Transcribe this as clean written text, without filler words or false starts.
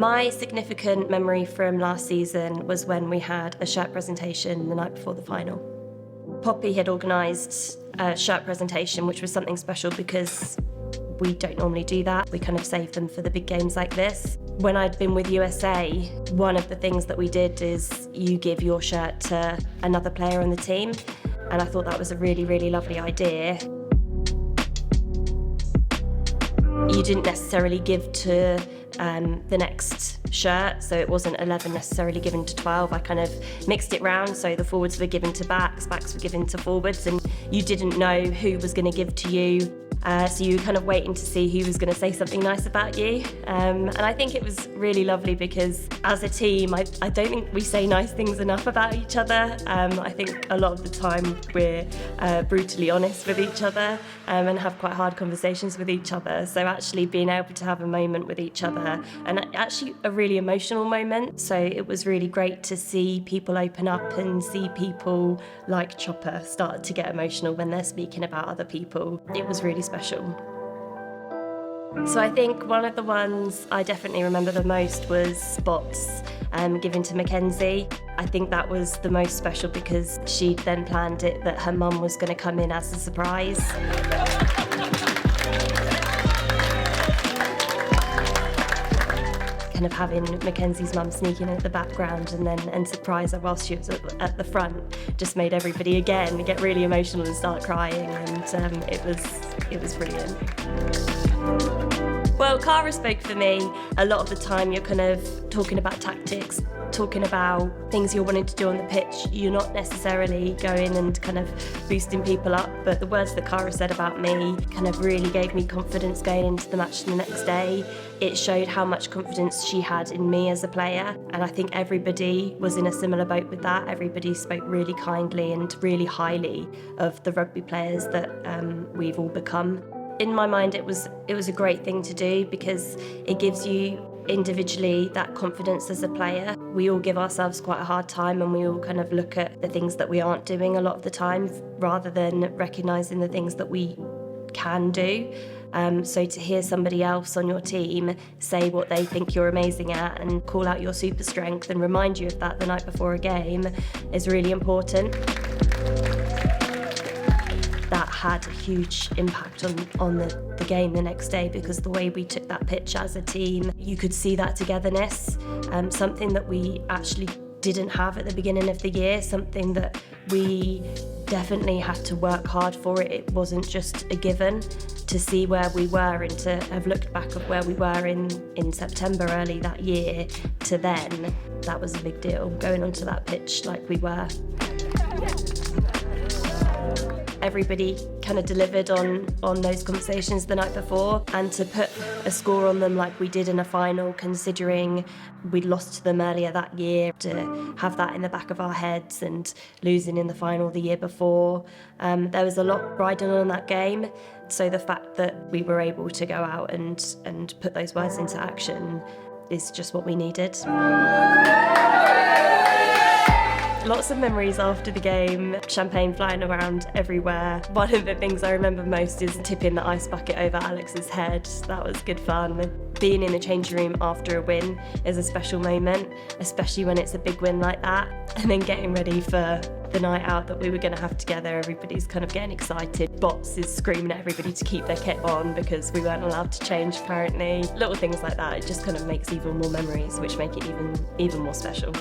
My significant memory from last season was when we had a shirt presentation the night before the final. Poppy had organised a shirt presentation, which was something special because we don't normally do that. We kind of save them for the big games like this. When I'd been with USA, one of the things that we did is you give your shirt to another player on the team, and I thought that was a really, really lovely idea. You didn't necessarily give to the next shirt, so it wasn't 11 necessarily given to 12. I kind of mixed it round, so the forwards were given to backs, backs were given to forwards, and you didn't know who was going to give to you. So you were kind of waiting to see who was going to say something nice about you. And I think it was really lovely because as a team, I don't think we say nice things enough about each other. I think a lot of the time we're brutally honest with each other and have quite hard conversations with each other. So actually being able to have a moment with each other, and actually a really emotional moment. So it was really great to see people open up and see people like Chopper start to get emotional when they're speaking about other people. It was really special. So I think one of the ones I definitely remember the most was spots given to Mackenzie. I think that was the most special because she'd then planned it that her mum was going to come in as a surprise. Kind of having Mackenzie's mum sneaking in at the background and surprise her whilst she was at the front just made everybody again get really emotional and start crying, and it was brilliant. Well, Cara spoke for me. A lot of the time you're kind of talking about tactics, talking about things you're wanting to do on the pitch. You're not necessarily going and kind of boosting people up, but the words that Cara said about me kind of really gave me confidence going into the match the next day. It showed how much confidence she had in me as a player, and I think everybody was in a similar boat with that. Everybody spoke really kindly and really highly of the rugby players that we've all become. In my mind, it was a great thing to do because it gives you individually that confidence as a player. We all give ourselves quite a hard time and we all kind of look at the things that we aren't doing a lot of the time rather than recognising the things that we can do. So to hear somebody else on your team say what they think you're amazing at and call out your super strength and remind you of that the night before a game is really important. That had a huge impact on the game the next day because the way we took that pitch as a team, you could see that togetherness, something that we actually didn't have at the beginning of the year, something that we definitely had to work hard for. It wasn't just a given. To see where we were and to have looked back at where we were in September early that year to then, that was a big deal, going onto that pitch like we were. Everybody kind of delivered on those conversations the night before, and to put a score on them like we did in a final, considering we'd lost to them earlier that year, to have that in the back of our heads and losing in the final the year before. There was a lot riding on that game, so the fact that we were able to go out and put those words into action is just what we needed. Lots of memories after the game, champagne flying around everywhere. One of the things I remember most is tipping the ice bucket over Alex's head. That was good fun. Being in the changing room after a win is a special moment, especially when it's a big win like that. And then getting ready for the night out that we were going to have together. Everybody's kind of getting excited. Bots is screaming at everybody to keep their kit on because we weren't allowed to change apparently. Little things like that, it just kind of makes even more memories, which make it even more special.